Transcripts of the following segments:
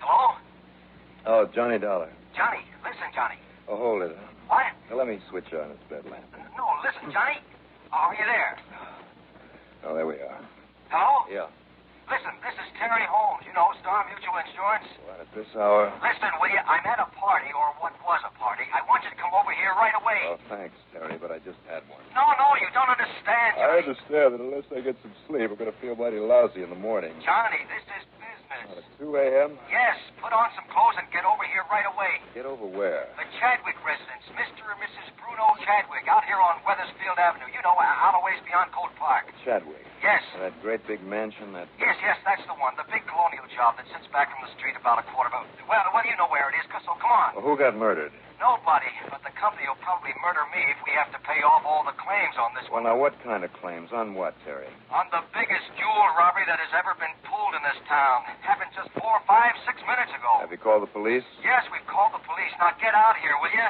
Hello? Oh, Johnny Dollar. Johnny, listen, Johnny. Oh, hold it. What? Now, let me switch on its bed lamp. No, listen, Johnny. Are you there? Oh, there we are. Hello? Yeah. Listen, this is Terry Holmes, Star Mutual Insurance. What, at this hour? Listen, will you? I'm at a party, or what was a party. I want you to come over here right away. Oh, thanks, Terry, but I just had one. No, you don't understand, Johnny. I understand that unless I get some sleep, I'm going to feel mighty lousy in the morning. Johnny, this is business. At 2 a.m.? Yes, put on some clothes and get over here right away. Get over where? The Chadwick residence, Mr. and Mrs. Bruno Chadwick, out here on Weathersfield Avenue. Out a ways beyond Colt Park. Chadwick? Yes. That great big mansion, that... Yes, that's the one. The big colonial job that sits back from the street about a quarter of a... Well, you know where it is, so come on. Well, who got murdered? Nobody, but the company will probably murder me if we have to pay off all the claims on this Well, one. now, what kind of claims? On what, Terry? On the biggest jewel robbery that has ever been pulled in this town. Happened just 4, 5, 6 minutes ago. Have you called the police? Yes, we've called the police. Now get out here, will you?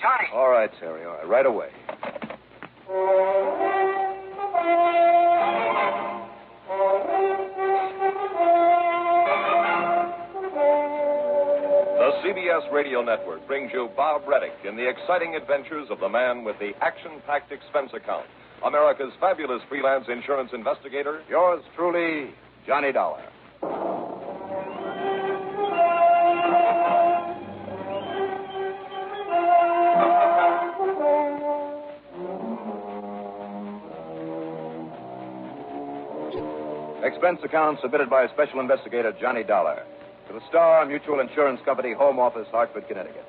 Johnny. All right, Terry, all right. Right away. The CBS Radio Network brings you Bob Reddick in the exciting adventures of the man with the action-packed expense account, America's fabulous freelance insurance investigator. Yours truly, Johnny Dollar. Expense account submitted by Special Investigator Johnny Dollar to the Star Mutual Insurance Company, Home Office, Hartford, Connecticut.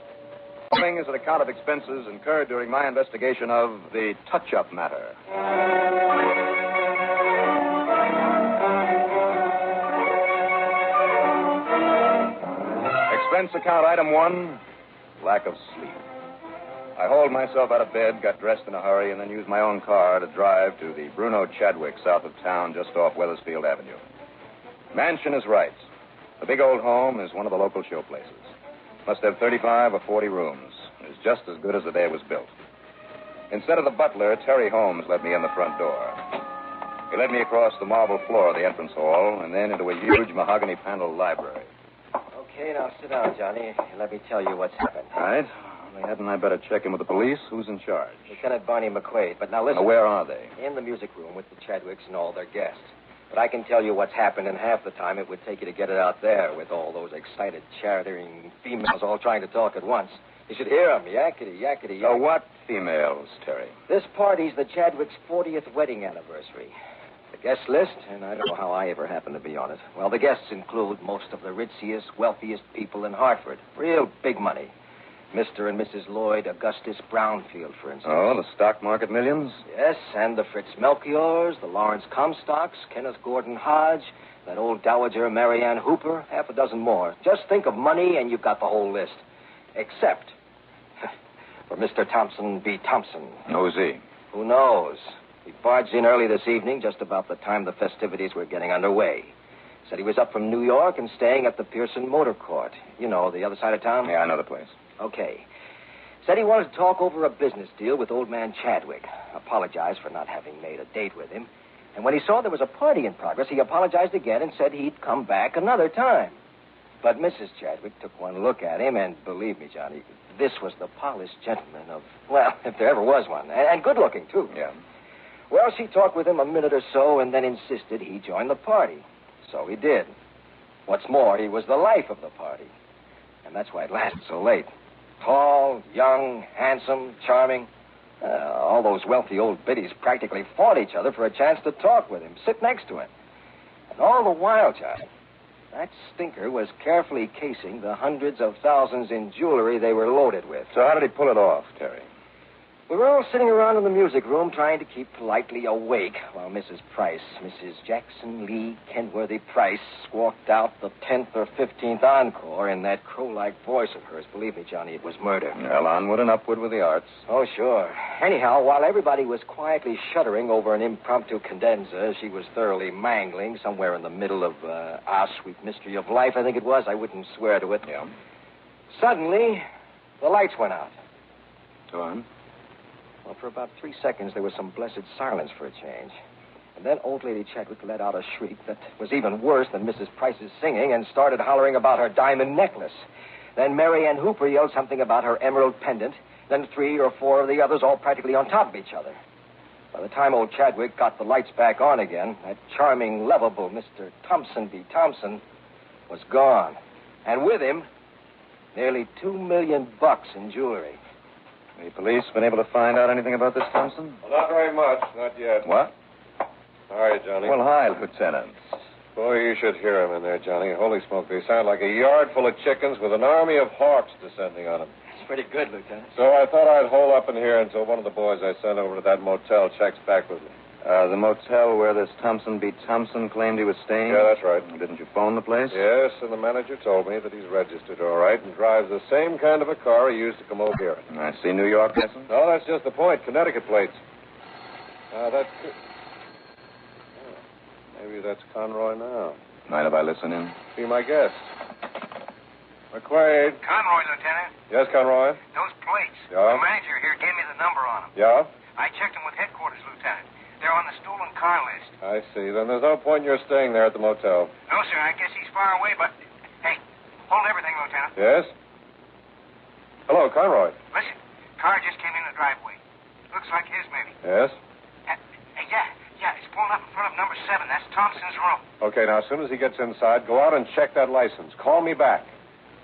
Following is an account of expenses incurred during my investigation of the touch-up matter. Expense account item 1, lack of sleep. I hauled myself out of bed, got dressed in a hurry, and then used my own car to drive to the Bruno Chadwick south of town, just off Weathersfield Avenue. Mansion is right. The big old home is one of the local show places. Must have 35 or 40 rooms. It's just as good as the day it was built. Instead of the butler, Terry Holmes let me in the front door. He led me across the marble floor of the entrance hall and then into a huge mahogany-paneled library. Okay, now sit down, Johnny. Let me tell you what's happened. All right. Only hadn't I better check in with the police? Who's in charge? Lieutenant Barney McQuaid. But now listen. Now, where are they? In the music room with the Chadwicks and all their guests. But I can tell you what's happened in half the time it would take you to get it out there with all those excited, chattering females all trying to talk at once. You should hear them, yakety, yakety, yakety. So what females, Terry? This party's the Chadwicks' 40th wedding anniversary. The guest list, and I don't know how I ever happened to be on it. Well, the guests include most of the ritziest, wealthiest people in Hartford. Real big money. Mr. and Mrs. Lloyd Augustus Brownfield, for instance. Oh, the stock market millions? Yes, and the Fritz Melchiors, the Lawrence Comstocks, Kenneth Gordon Hodge, that old Dowager Marianne Hooper, half a dozen more. Just think of money and you've got the whole list. Except for Mr. Thompson B. Thompson. Who's he? Who knows? He barged in early this evening, just about the time the festivities were getting underway. Said he was up from New York and staying at the Pearson Motor Court. You know, the other side of town? Yeah, I know the place. Okay. Said he wanted to talk over a business deal with old man Chadwick. Apologized for not having made a date with him. And when he saw there was a party in progress, he apologized again and said he'd come back another time. But Mrs. Chadwick took one look at him, and believe me, Johnny, this was the polished gentleman of, well, if there ever was one. And good-looking, too. Yeah. Well, she talked with him a minute or so and then insisted he join the party. So he did. What's more, he was the life of the party. And that's why it lasted so late. Tall, young, handsome, charming. All those wealthy old biddies practically fought each other for a chance to talk with him, sit next to him. And all the while, Johnny, that stinker was carefully casing the hundreds of thousands in jewelry they were loaded with. So how did he pull it off, Terry? We were all sitting around in the music room trying to keep politely awake while Mrs. Price, Mrs. Jackson Lee Kenworthy Price, squawked out the 10th or 15th encore in that crow-like voice of hers. Believe me, Johnny, it was murder. Well, onward and upward with the arts. Oh, sure. Anyhow, while everybody was quietly shuddering over an impromptu cadenza she was thoroughly mangling somewhere in the middle of Our Sweet Mystery of Life, I think it was. I wouldn't swear to it. Yeah. Suddenly, the lights went out. Go on. Well, for about 3 seconds, there was some blessed silence for a change. And then old lady Chadwick let out a shriek that was even worse than Mrs. Price's singing and started hollering about her diamond necklace. Then Mary Ann Hooper yelled something about her emerald pendant. Then 3 or 4 of the others all practically on top of each other. By the time old Chadwick got the lights back on again, that charming, lovable Mr. Thompson B. Thompson was gone. And with him, nearly $2 million in jewelry. The police been able to find out anything about this Thompson? Well, not very much. Not yet. What? How are you, Johnny? Well, hi, Lieutenant. Boy, you should hear them in there, Johnny. Holy smoke, they sound like a yard full of chickens with an army of hawks descending on them. It's pretty good, Lieutenant. So I thought I'd hole up in here until one of the boys I sent over to that motel checks back with me. The motel where this Thompson B. Thompson claimed he was staying? Yeah, that's right. Didn't you phone the place? Yes, and the manager told me that he's registered all right and drives the same kind of a car he used to come over here. I see New York license. No, that's just the point. Connecticut plates. Maybe that's Conroy now. Mind if I listen in? Be my guest. McQuaid. Conroy, Lieutenant. Yes, Conroy? Those plates. Yeah? The manager here gave me the number on them. Yeah? I checked them with headquarters, Lieutenant. They're on the stolen car list. I see. Then there's no point in your staying there at the motel. No, sir. I guess he's far away, but... Hey, hold everything, Lieutenant. Yes? Hello, Conroy. Listen, car just came in the driveway. Looks like his, maybe. Yes? Yeah, it's pulling up in front of number 7. That's Thompson's room. Okay, now, as soon as he gets inside, go out and check that license. Call me back.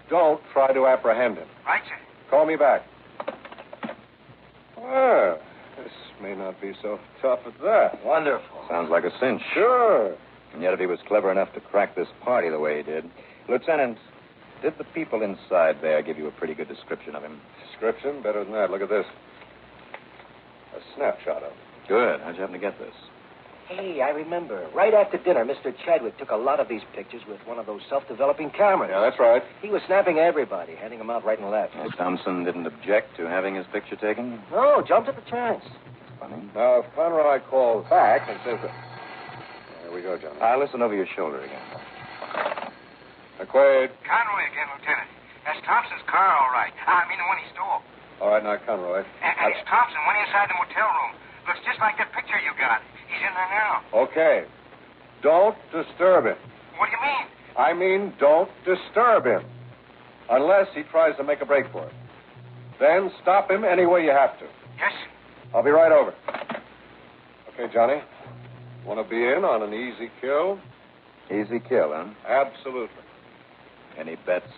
Don't try to apprehend him. Right, sir. Call me back. Well, this may not be so tough at that. Wonderful. Sounds like a cinch. Sure. And yet if he was clever enough to crack this party the way he did... Lieutenant, did the people inside there give you a pretty good description of him? Description? Better than that. Look at this. A snapshot of him. Good. How'd you happen to get this? Hey, I remember. Right after dinner, Mr. Chadwick took a lot of these pictures with one of those self-developing cameras. Yeah, that's right. He was snapping everybody, handing them out right and left. Thompson didn't object to having his picture taken? No, jumped at the chance. Funny. Now, if Conroy calls back and says that... There we go, Johnny. I'll listen over your shoulder again. McQuaid. Conroy again, Lieutenant. That's Thompson's car, all right. I mean, the one he stole. All right, now, Conroy. And it's Thompson went inside the motel room. Looks just like that picture you got. He's in there now. Okay. Don't disturb him. What do you mean? I mean, don't disturb him. Unless he tries to make a break for it. Then stop him any way you have to. Yes? I'll be right over. Okay, Johnny. Want to be in on an easy kill? Easy kill, huh? Absolutely. Any bets?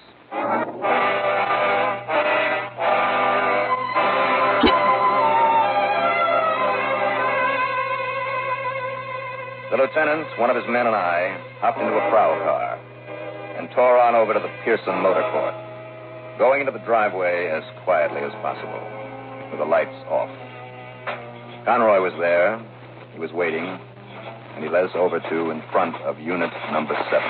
The lieutenant, one of his men, and I hopped into a prowl car and tore on over to the Pearson Motor Court, going into the driveway as quietly as possible, with the lights off. Conroy was there. He was waiting, and he led us over to in front of unit number 7.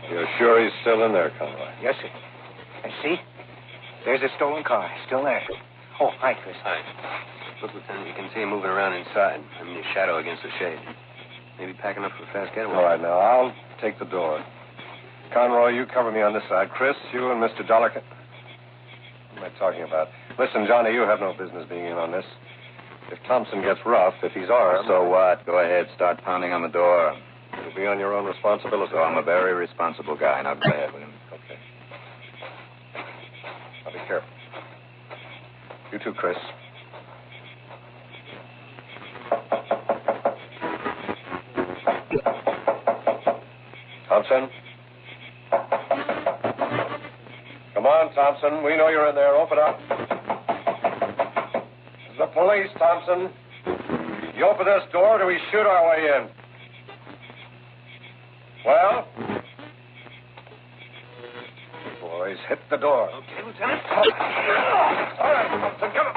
You're sure he's still in there, Conroy? Yes, sir. And see? There's a stolen car. Still there. Oh, hi, Chris. Hi. Look, Lieutenant, you can see him moving around inside. I mean, his shadow against the shade. Maybe packing up for a fast getaway. All right, now, I'll take the door. Conroy, you cover me on this side. Chris, you and Mr. Dollarkin. What am I talking about? Listen, Johnny, you have no business being in on this. If Thompson gets rough, if he's armed... So what? Go ahead. Start pounding on the door. It'll be on your own responsibility. So I'm a very responsible guy. Now go ahead with him. Okay. Now be careful. You too, Chris. Thompson? Come on, Thompson. We know you're in there. Open up. This is the police, Thompson. You open this door or we shoot our way in. Well? Boys, hit the door. Okay, Lieutenant. All right, Thompson, come on.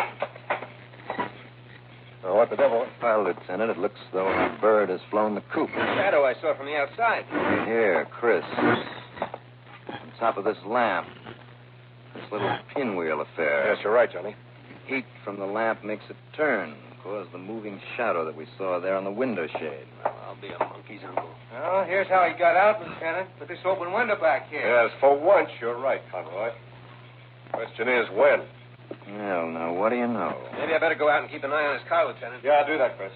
Now, what the devil? Well, Lieutenant, it looks though a bird has flown the coop. Shadow I saw from the outside. Here, Chris. On top of this lamp. This little pinwheel affair. Yes, you're right, Johnny. Heat from the lamp makes it turn, cause the moving shadow that we saw there on the window shade. Well, I'll be a monkey's uncle. Well, here's how he got out, Lieutenant. With this open window back here. Yes, for once, you're right, Conroy. Question is, when? Well, now, what do you know? Maybe I better go out and keep an eye on his car, Lieutenant. Yeah, do that, Chris.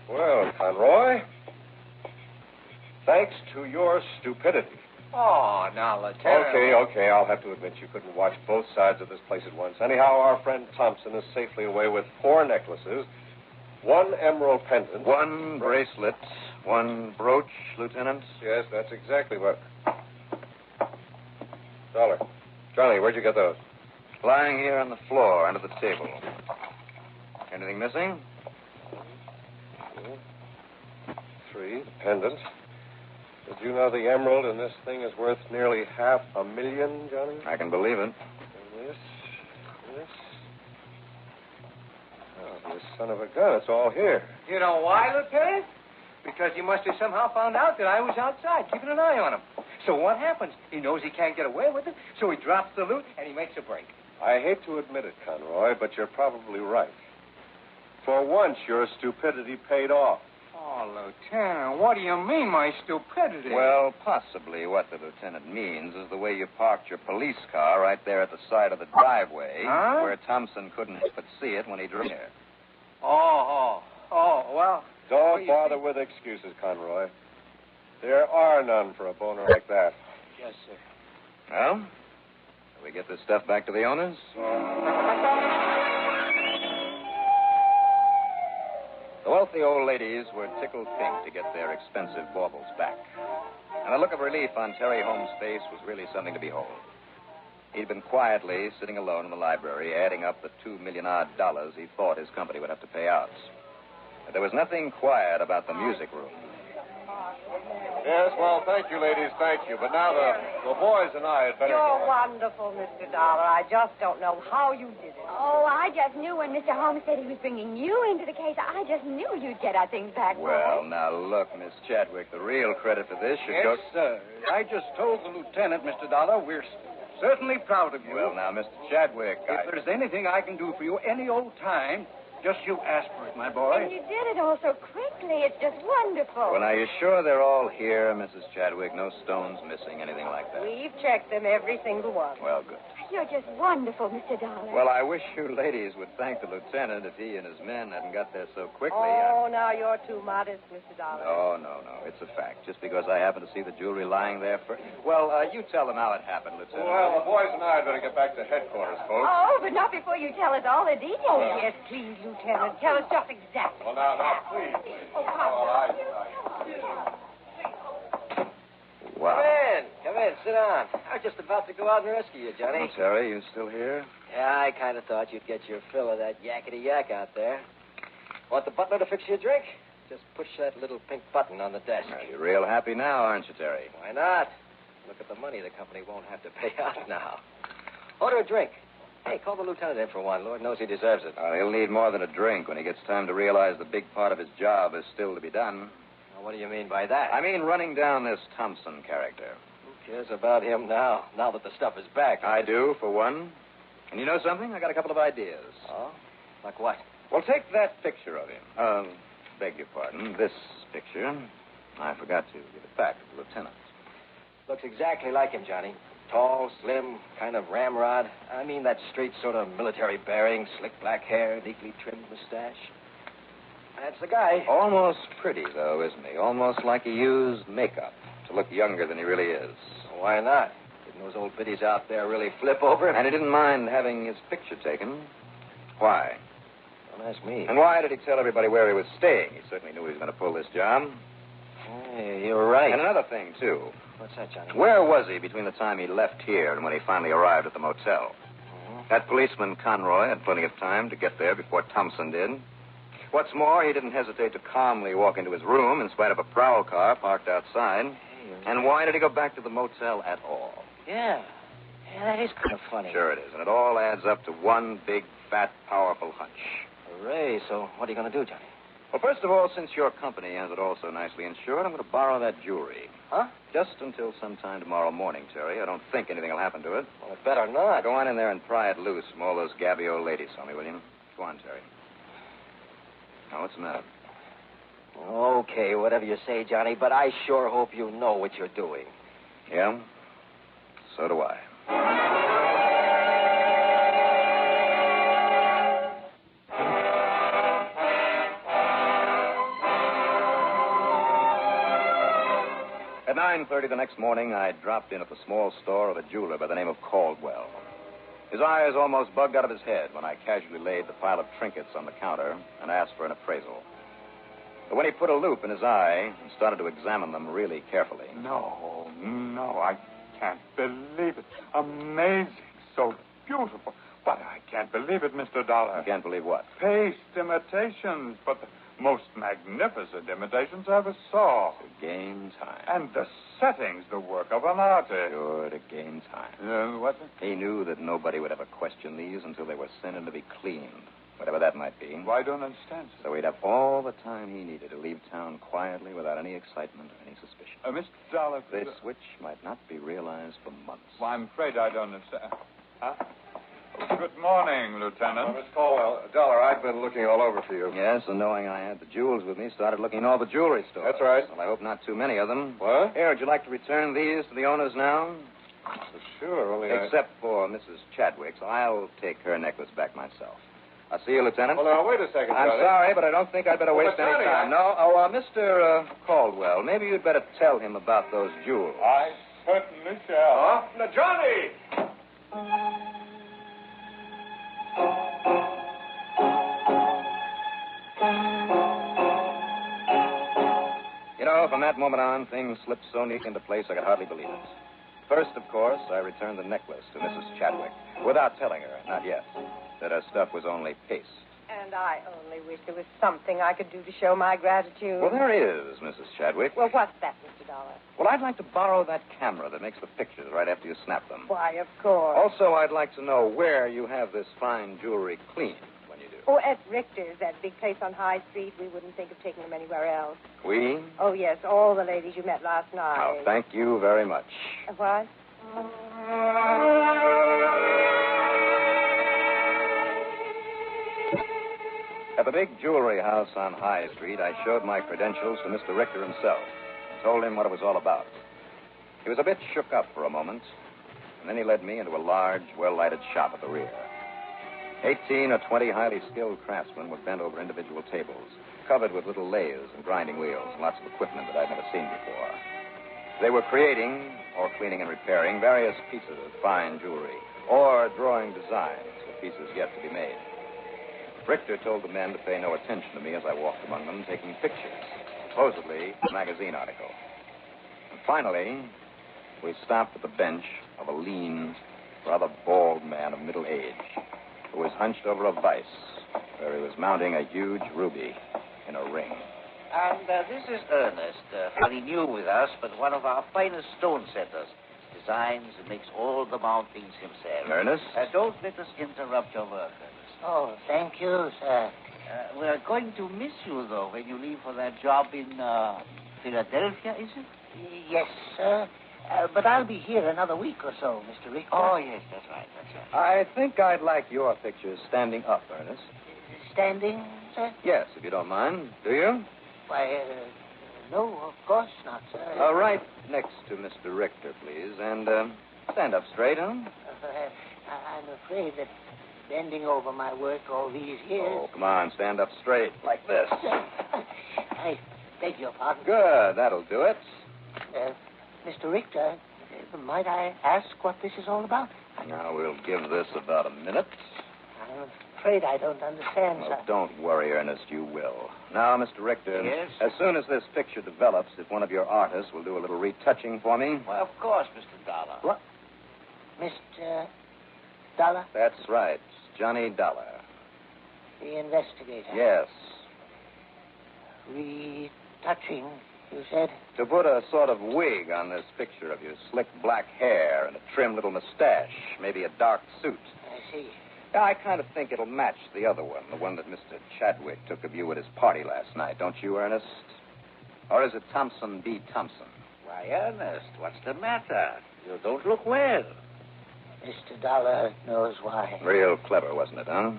Well, Conroy, thanks to your stupidity. Oh, now, Lieutenant. Okay, I'll have to admit you couldn't watch both sides of this place at once. Anyhow, our friend Thompson is safely away with 4 necklaces, 1 emerald pendant. 1 bracelet, 1 brooch, Lieutenant. Yes, that's exactly what... Dollar. Johnny, where'd you get those? Lying here on the floor under the table. Anything missing? 3, the pendant. Did you know the emerald in this thing is worth nearly $500,000, Johnny? I can believe it. And this. Oh, this son of a gun, it's all here. You know why, Lieutenant? Because he must have somehow found out that I was outside, keeping an eye on him. So what happens? He knows he can't get away with it, so he drops the loot and he makes a break. I hate to admit it, Conroy, but you're probably right. For once, your stupidity paid off. Oh, Lieutenant, what do you mean, my stupidity? Well, possibly what the lieutenant means is the way you parked your police car right there at the side of the driveway, where Thompson couldn't help but see it when he drove here. Oh, well... Don't bother with excuses, Conroy. There are none for a boner like that. Yes, sir. Well, shall we get this stuff back to the owners? The wealthy old ladies were tickled pink to get their expensive baubles back. And the look of relief on Terry Holmes' face was really something to behold. He'd been quietly sitting alone in the library, adding up the $2 million odd he thought his company would have to pay out. But there was nothing quiet about the music room. Yes, well, thank you, ladies, thank you. But now the boys and I had better... You're wonderful, Mr. Dollar. I just don't know how you did it. Oh, I just knew when Mr. Holmes said he was bringing you into the case. I just knew you'd get our things back. Well, now, look, Miss Chadwick, the real credit for this should go... Yes, sir. I just told the lieutenant, Mr. Dollar, we're certainly proud of you. Well, now, Mr. Chadwick, If there's anything I can do for you any old time, just you ask for it, my boy. And you did it all so quickly. It's just wonderful. Well, now, you sure they're all here, Mrs. Chadwick? No stones missing, anything like that? We've checked them, every single one. Well, good. You're just wonderful, Mr. Dollar. Well, I wish you ladies would thank the lieutenant if he and his men hadn't got there so quickly. Oh, now you're too modest, Mr. Dollar. No. It's a fact. Just because I happen to see the jewelry lying there for... Well, you tell them how it happened, Lieutenant. Well, the boys and I had better get back to headquarters, folks. Oh, but not before you tell us all the details. Oh, yes, please, Lieutenant. Tell us just exactly. Well, now, please. Oh, come Wow. Come in, sit down. I was just about to go out and rescue you, Johnny. Well, Terry, you still here? Yeah, I kind of thought you'd get your fill of that yakety-yak out there. Want the butler to fix you a drink? Just push that little pink button on the desk. Well, you're real happy now, aren't you, Terry? Why not? Look at the money the company won't have to pay out now. Order a drink. Hey, call the lieutenant in for one. Lord knows he deserves it. Well, he'll need more than a drink when he gets time to realize the big part of his job is still to be done. Now, what do you mean by that? I mean running down this Thompson character. Who cares about him now that the stuff is back? I do, for one. And you know something? I got a couple of ideas. Oh? Like what? Well, take that picture of him. Beg your pardon. This picture. I forgot to give it back to the lieutenant. Looks exactly like him, Johnny. Tall, slim, kind of ramrod. I mean that straight sort of military bearing, slick black hair, neatly trimmed mustache. That's the guy. Almost pretty, though, isn't he? Almost like he used makeup to look younger than he really is. Why not? Didn't those old biddies out there really flip over him? And he didn't mind having his picture taken. Why? Don't ask me. And why did he tell everybody where he was staying? He certainly knew he was going to pull this job. Hey, you're right. And another thing, too. What's that, Johnny? Where was he between the time he left here and when he finally arrived at the motel? That policeman, Conroy, had plenty of time to get there before Thompson did. What's more, he didn't hesitate to calmly walk into his room in spite of a prowl car parked outside. And why did he go back to the motel at all? Yeah, that is kind of funny. Sure it is, and it all adds up to one big, fat, powerful hunch. Hooray, so what are you going to do, Johnny? Well, first of all, since your company has it all so nicely insured, I'm going to borrow that jewelry. Huh? Just until sometime tomorrow morning, Terry. I don't think anything will happen to it. Well, it better not. Go on in there and pry it loose from all those gabby old ladies for me, will you? Go on, Terry. Now, what's the matter? Okay, whatever you say, Johnny, but I sure hope you know what you're doing. Yeah? So do I. 9:30 the next morning, I dropped in at the small store of a jeweler by the name of Caldwell. His eyes almost bugged out of his head when I casually laid the pile of trinkets on the counter and asked for an appraisal. But when he put a loop in his eye and started to examine them really carefully... No, I can't believe it. Amazing. So beautiful. But I can't believe it, Mr. Dollar. You can't believe what? Paste imitations, but the most magnificent imitations I ever saw. To gain time. And the setting's the work of an artist. Sure, to gain time. What's it? He knew that nobody would ever question these until they were sent in to be cleaned, whatever that might be. Well, I don't understand, sir. So he'd have all the time he needed to leave town quietly without any excitement or any suspicion. Mr. Dollar... This which might not be realized for months. Well, I'm afraid I don't understand. Huh? Good morning, Lieutenant. Miss Caldwell, Dollar, I've been looking all over for you. Yes, and knowing I had the jewels with me, started looking in all the jewelry stores. That's right. Well, I hope not too many of them. What? Here, would you like to return these to the owners now? Sure, only Except for Mrs. Chadwick's. I'll take her necklace back myself. I'll see you, Lieutenant. Well, now, wait a second, I'm Johnny. sorry, but I don't think I'd better waste but any Johnny, time. No. Oh, Mr. Caldwell, maybe you'd better tell him about those jewels. I certainly shall. Huh? Now, Johnny! You know, from that moment on, things slipped so neat into place I could hardly believe it. First, of course, I returned the necklace to Mrs. Chadwick, without telling her, not yet, that her stuff was only paste. And I only wish there was something I could do to show my gratitude. Well, there is, Mrs. Chadwick. Well, what's that, Mr. Dollar? Well, I'd like to borrow that camera that makes the pictures right after you snap them. Why, of course. Also, I'd like to know where you have this fine jewelry cleaned when you do. Oh, at Richter's, that big place on High Street. We wouldn't think of taking them anywhere else. We? Oh, yes, all the ladies you met last night. Oh, thank you very much. What? At the big jewelry house on High Street, I showed my credentials to Mr. Richter himself and told him what it was all about. He was a bit shook up for a moment, and then he led me into a large, well-lighted shop at the rear. 18 or 20 highly skilled craftsmen were bent over individual tables, covered with little lathes and grinding wheels and lots of equipment that I'd never seen before. They were creating, or cleaning and repairing, various pieces of fine jewelry, or drawing designs for pieces yet to be made. Richter told the men to pay no attention to me as I walked among them, taking pictures, supposedly a magazine article. And finally, we stopped at the bench of a lean, rather bald man of middle age who was hunched over a vise where he was mounting a huge ruby in a ring. And this is Ernest, very new with us, but one of our finest stone setters. Designs and makes all the mountings himself. Ernest? Don't let us interrupt your work, Ernest. Oh, thank you, sir. We're going to miss you, though, when you leave for that job in Philadelphia, is it? Yes, sir. But I'll be here another week or so, Mr. Richter. Oh, yes, that's right. I think I'd like your pictures standing up, Ernest. Standing, sir? Yes, if you don't mind. Do you? Why, no, of course not, sir. Right next to Mr. Richter, please. And stand up straight, huh? I'm afraid that bending over my work all these years... Oh, come on, stand up straight, like this. I beg your pardon. Good, that'll do it. Mr. Richter, might I ask what this is all about? Now, we'll give this about a minute. I'm afraid I don't understand, Well, sir. don't worry, Ernest, you will. Now, Mr. Richter, Yes? as soon as this picture develops, if one of your artists will do a little retouching for me. Well, of course, Mr. Dollar. What? Mr. Dollar? That's right, Johnny Dollar. The investigator. Yes. Retouching, you said? To put a sort of wig on this picture of you, slick black hair and a trim little mustache, maybe a dark suit. I see. Yeah, I kind of think it'll match the other one, the one that Mr. Chadwick took of you at his party last night, don't you, Ernest? Or is it Thompson B. Thompson? Why, Ernest, what's the matter? You don't look well. Mr. Dollar knows why. Real clever, wasn't it, huh?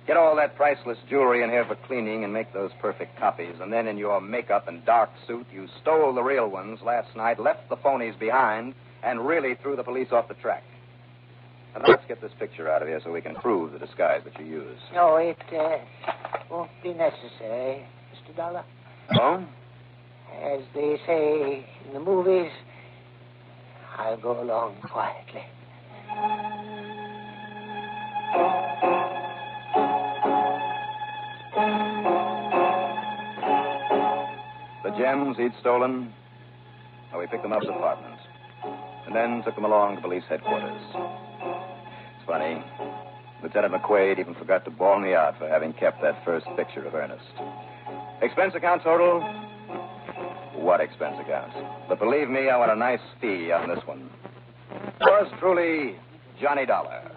Get all that priceless jewelry in here for cleaning and make those perfect copies, and then in your makeup and dark suit, you stole the real ones last night, left the phonies behind, and really threw the police off the track. And let's get this picture out of here so we can prove the disguise that you used. No, it won't be necessary, Mr. Dollar. Oh? As they say in the movies, I'll go along quietly. The gems he'd stolen, well, we picked them up at his apartment, and then took them along to police headquarters. It's funny, Lieutenant McQuaid even forgot to bawl me out for having kept that first picture of Ernest. Expense account total? What expense account? But believe me, I want a nice fee on this one. Yours truly, Johnny Dollar.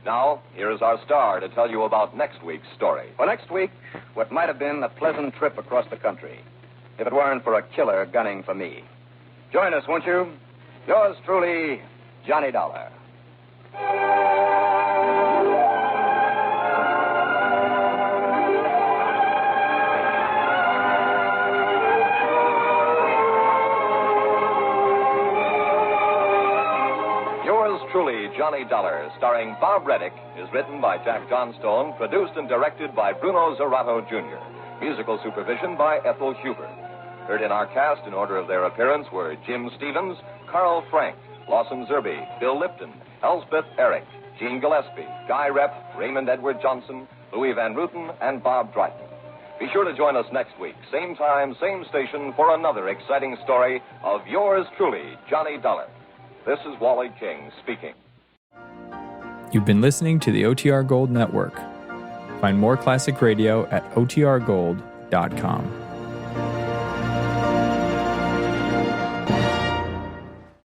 Now, here is our star to tell you about next week's story. Well, next week, what might have been a pleasant trip across the country, if it weren't for a killer gunning for me. Join us, won't you? Yours truly, Johnny Dollar. Yours truly, Johnny Dollar, starring Bob Reddick, is written by Jack Johnstone, produced and directed by Bruno Zerato, Jr., musical supervision by Ethel Hubert. Heard in our cast in order of their appearance were Jim Stevens, Carl Frank, Lawson Zerby, Bill Lipton, Elspeth Eric, Gene Gillespie, Guy Repp, Raymond Edward Johnson, Louis Van Ruten, and Bob Dryden. Be sure to join us next week, same time, same station, for another exciting story of yours truly, Johnny Dollar. This is Wally King speaking. You've been listening to the OTR Gold Network. Find more classic radio at otrgold.com.